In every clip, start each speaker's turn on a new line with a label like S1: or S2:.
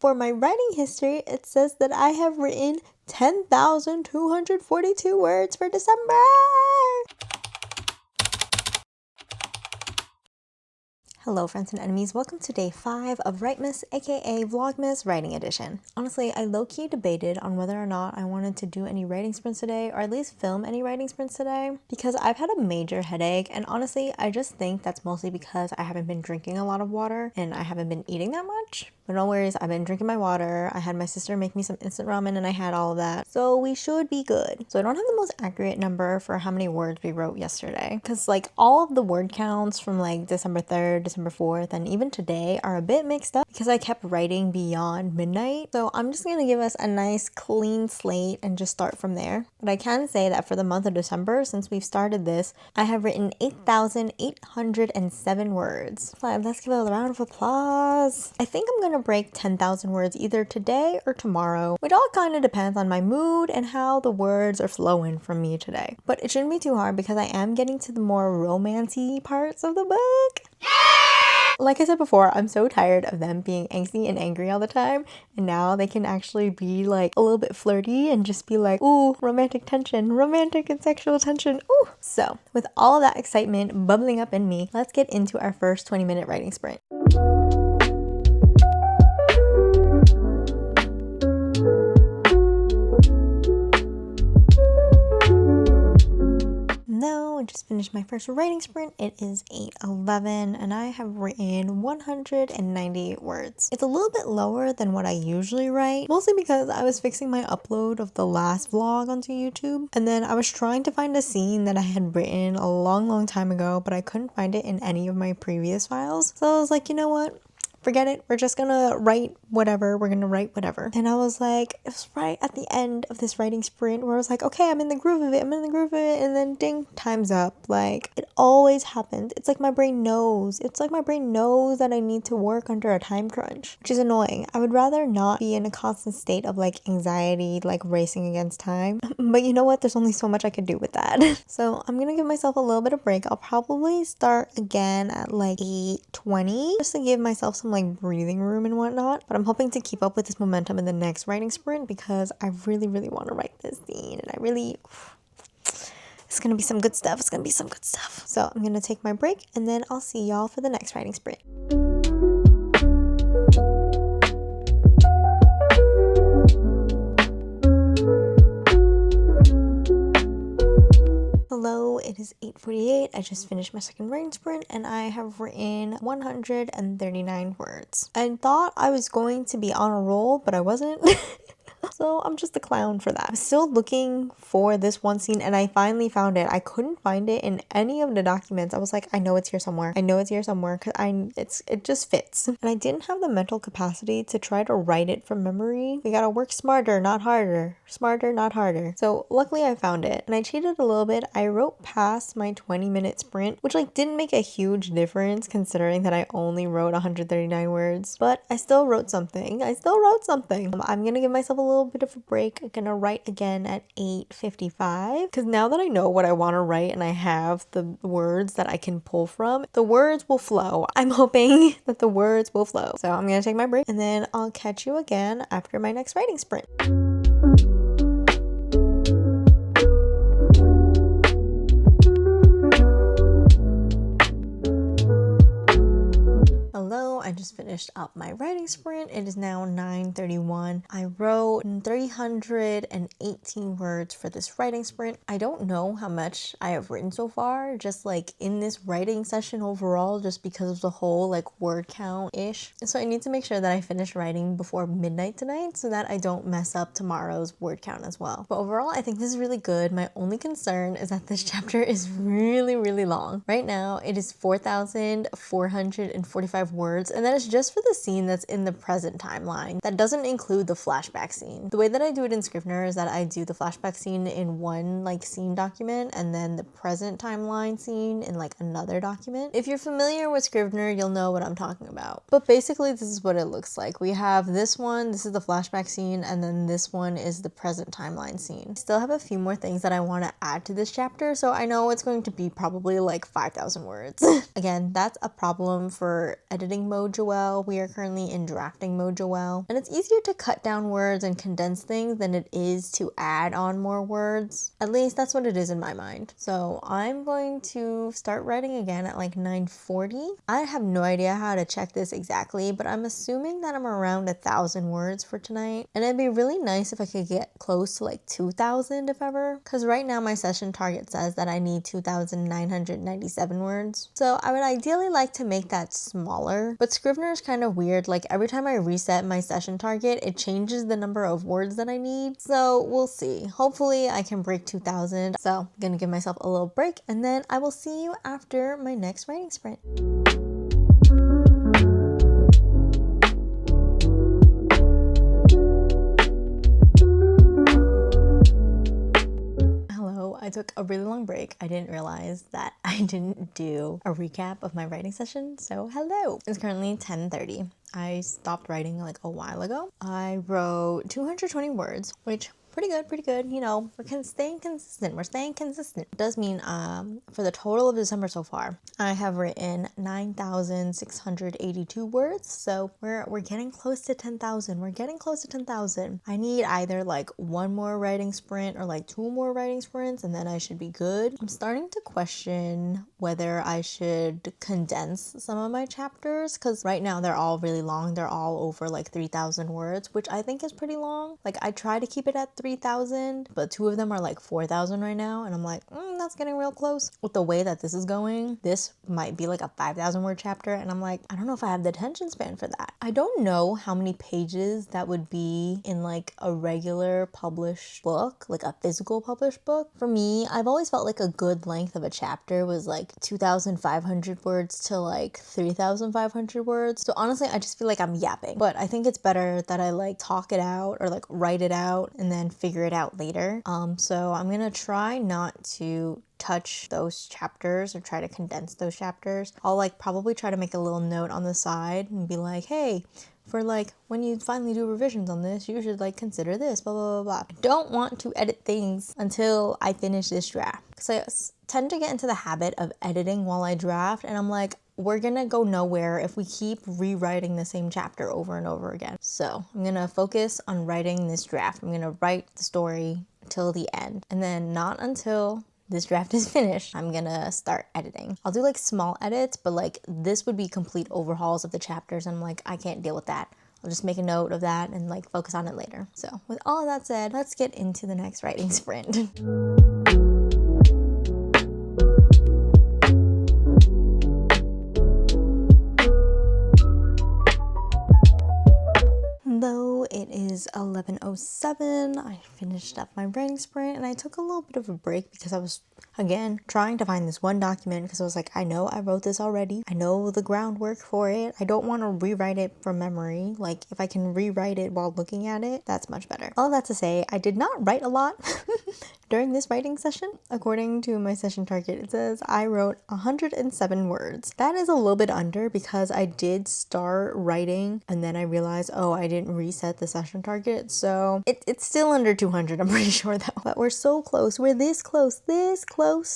S1: for my writing history, it says that I have written 10,242 words for December. Hello friends and enemies, welcome to day 5 of Writemas, aka Vlogmas writing edition. Honestly, I low-key debated on whether or not I wanted to do any writing sprints today, or at least film any writing sprints today, because I've had a major headache, and honestly, I just think that's mostly because I haven't been drinking a lot of water, and I haven't been eating that much. But no worries, I've been drinking my water. I had my sister make me some instant ramen and I had all of that. So we should be good. So I don't have the most accurate number for how many words we wrote yesterday, because like all of the word counts from like December 3rd, December 4th, and even today are a bit mixed up because I kept writing beyond midnight. So I'm just going to give us a nice clean slate and just start from there. But I can say that for the month of December, since we've started this, I have written 8,807 words. Let's give it a round of applause. I think I'm going to break 10,000 words either today or tomorrow, which all kind of depends on my mood and how the words are flowing from me today. But it shouldn't be too hard because I am getting to the more romancy parts of the book. Like I said before, I'm so tired of them being angsty and angry all the time, and now they can actually be like a little bit flirty and just be like, ooh, romantic tension, romantic and sexual tension, ooh. So with all of that excitement bubbling up in me, let's get into our first 20-minute writing sprint. Now, I just finished my first writing sprint. It is 8:11 and I have written 198 words. It's a little bit lower than what I usually write, mostly because I was fixing my upload of the last vlog onto YouTube, and then I was trying to find a scene that I had written a long time ago, but I couldn't find it in any of my previous files. So I was like, you know what? Forget it, we're just gonna write whatever, And I was like, it was right at the end of this writing sprint where I was like, okay, I'm in the groove of it, and then ding, time's up. Like, it always happens. It's like my brain knows that I need to work under a time crunch, which is annoying. I would rather not be in a constant state of like anxiety, like racing against time. But you know what, there's only so much I could do with that. So I'm gonna give myself a little bit of break. I'll probably start again at like 8:20 just to give myself some like breathing room and whatnot, but I'm hoping to keep up with this momentum in the next writing sprint because I really want to write this scene, and it's gonna be some good stuff. So I'm gonna take my break and then I'll see y'all for the next writing sprint. Hello, it is 8:48. I just finished my second writing sprint and I have written 139 words. I thought I was going to be on a roll, but I wasn't. So I'm just a clown for that. I'm still looking for this one scene and I finally found it. I couldn't find it in any of the documents. I was like, I know it's here somewhere because it just fits. And I didn't have the mental capacity to try to write it from memory. We gotta work smarter, not harder. So luckily I found it and I cheated a little bit. I wrote past my 20-minute sprint, which like didn't make a huge difference considering that I only wrote 139 words, but I still wrote something. I'm gonna give myself a little bit of a break. I'm gonna write again at 8:55 because now that I know what I want to write and I have the words that I can pull from, the words will flow. I'm hoping that the words will flow. So I'm gonna take my break and then I'll catch you again after my next writing sprint. Hello, I just finished up my writing sprint. It is now 9:31. I wrote 318 words for this writing sprint. I don't know how much I have written so far, just like in this writing session overall, just because of the whole like word count-ish. So I need to make sure that I finish writing before midnight tonight so that I don't mess up tomorrow's word count as well. But overall, I think this is really good. My only concern is that this chapter is really long. Right now, it is 4,445 words, and that is just for the scene that's in the present timeline. That doesn't include the flashback scene. The way that I do it in Scrivener is that I do the flashback scene in one like scene document and then the present timeline scene in like another document. If you're familiar with Scrivener, you'll know what I'm talking about. But basically this is what it looks like. We have this one, this is the flashback scene, and then this one is the present timeline scene. I still have a few more things that I want to add to this chapter, so I know it's going to be probably like 5,000 words. Again, that's a problem for editing mode mode Joelle. We are currently in drafting mode Joelle. And it's easier to cut down words and condense things than it is to add on more words. At least that's what it is in my mind. So I'm going to start writing again at like 9:40. I have no idea how to check this exactly, but I'm assuming that I'm around 1,000 words for tonight. And it'd be really nice if I could get close to like 2,000 if ever. Because right now my session target says that I need 2,997 words. So I would ideally like to make that smaller. But Scrivener is kind of weird. Like every time I reset my session target, it changes the number of words that I need. So we'll see. Hopefully I can break 2,000. So I'm gonna give myself a little break and then I will see you after my next writing sprint. I took a really long break. I didn't realize that I didn't do a recap of my writing session, so hello. It's currently 10:30. I stopped writing like a while ago. I wrote 220 words, which pretty good, you know, we're staying consistent. It does mean for the total of December so far, I have written 9,682 words, so we're getting close to 10,000. I need either like one more writing sprint or like 2 more writing sprints and then I should be good. I'm starting to question whether I should condense some of my chapters because right now they're all really long. They're all over like 3,000 words, which I think is pretty long. Like I try to keep it at 3,000, but 2 of them are like 4,000 right now, and I'm like, that's getting real close. With the way that this is going, this might be like a 5,000 word chapter, and I'm like, I don't know if I have the attention span for that. I don't know how many pages that would be in like a regular published book, like a physical published book. For me, I've always felt like a good length of a chapter was like 2,500 words to like 3,500 words. So honestly, I just feel like I'm yapping, but I think it's better that I like talk it out or like write it out and then figure it out later. So I'm gonna try not to touch those chapters or try to condense those chapters. I'll like probably try to make a little note on the side and be like, hey, for like when you finally do revisions on this, you should like consider this, blah, blah, blah, blah. I don't want to edit things until I finish this draft because I tend to get into the habit of editing while I draft, and I'm like, we're gonna go nowhere if we keep rewriting the same chapter over and over again. So I'm gonna focus on writing this draft. I'm gonna write the story till the end, and then not until this draft is finished, I'm gonna start editing. I'll do like small edits, but like this would be complete overhauls of the chapters, and I'm like, I can't deal with that. I'll just make a note of that and like focus on it later. So with all of that said, let's get into the next writing sprint. Though it is 11:07, I finished up my writing sprint and I took a little bit of a break because I was, again, trying to find this one document because I was like, I know I wrote this already. I know the groundwork for it. I don't want to rewrite it from memory. Like, if I can rewrite it while looking at it, that's much better. All that to say, I did not write a lot during this writing session. According to my session target, it says I wrote 107 words. That is a little bit under because I did start writing and then I realized, oh, I didn't reset the session target. So it's still under 200, I'm pretty sure though. But we're so close. We're this close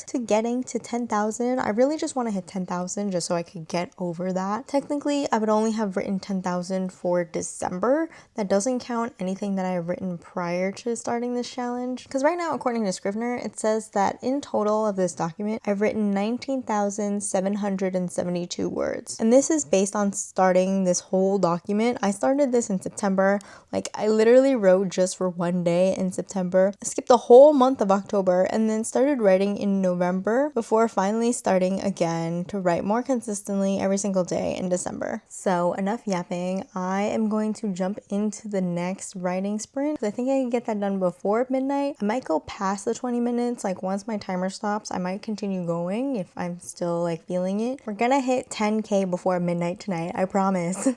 S1: to getting to 10,000. I really just want to hit 10,000 just so I could get over that. Technically, I would only have written 10,000 for December. That doesn't count anything that I have written prior to starting this challenge. Because right now, according to Scrivener, it says that in total of this document, I've written 19,772 words. And this is based on starting this whole document. I started this in September. Like, I literally wrote just for one day in September. I skipped the whole month of October and then started writing in November before finally starting again to write more consistently every single day in December. So enough yapping. I am going to jump into the next writing sprint because I think I can get that done before midnight. I might go past the 20 minutes. Like, once my timer stops, I might continue going if I'm still like feeling it. We're gonna hit 10K before midnight tonight, I promise.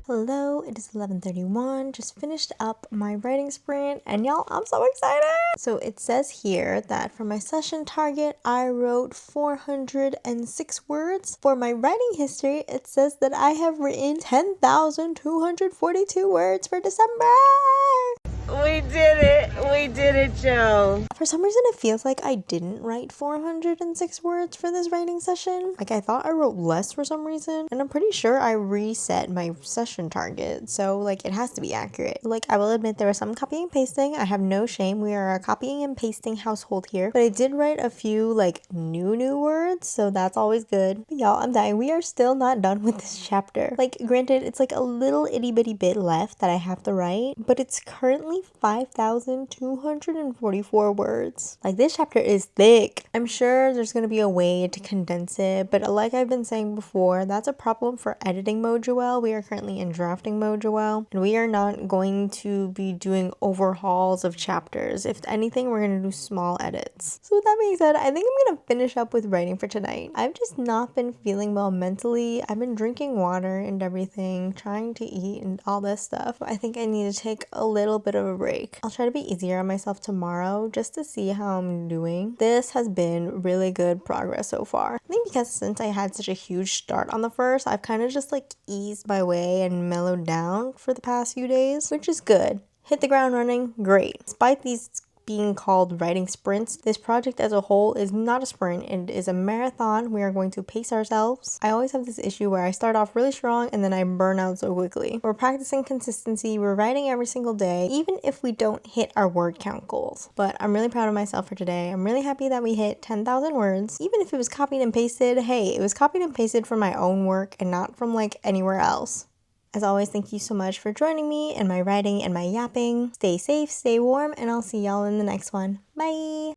S1: Hello, it is 11:31. Just finished up my writing sprint and y'all, I'm so excited. So it says here that for my session target, I wrote 406 words. For my writing history, it says that I have written 10,242 words for December.
S2: We did it. We did it, Joe.
S1: For some reason, it feels like I didn't write 406 words for this writing session. Like, I thought I wrote less for some reason, and I'm pretty sure I reset my session target, so, like, it has to be accurate. Like, I will admit there was some copying and pasting. I have no shame. We are a copying and pasting household here, but I did write a few, like, new words, so that's always good. But y'all, I'm dying. We are still not done with this chapter. Like, granted, it's like a little itty bitty bit left that I have to write, but it's currently 5,244 words. Like, this chapter is thick. I'm sure there's gonna be a way to condense it, but like I've been saying before, that's a problem for editing mode, Joelle. We are currently in drafting mode, Joelle, and we are not going to be doing overhauls of chapters. If anything, we're gonna do small edits. So with that being said, I think I'm gonna finish up with writing for tonight. I've just not been feeling well mentally. I've been drinking water and everything, trying to eat and all this stuff. I think I need to take a little bit of a break. I'll try to be easier on myself tomorrow just to see how I'm doing. This has been really good progress so far. I think because since I had such a huge start on the first, I've kind of just like eased my way and mellowed down for the past few days, which is good. Hit the ground running, great. Despite these being called writing sprints, this project as a whole is not a sprint. It is a marathon. We are going to pace ourselves. I always have this issue where I start off really strong and then I burn out so quickly. We're practicing consistency. We're writing every single day, even if we don't hit our word count goals. But I'm really proud of myself for today. I'm really happy that we hit 10,000 words. Even if it was copied and pasted, hey, it was copied and pasted from my own work and not from like anywhere else. As always, thank you so much for joining me in my writing and my yapping. Stay safe, stay warm, and I'll see y'all in the next one. Bye!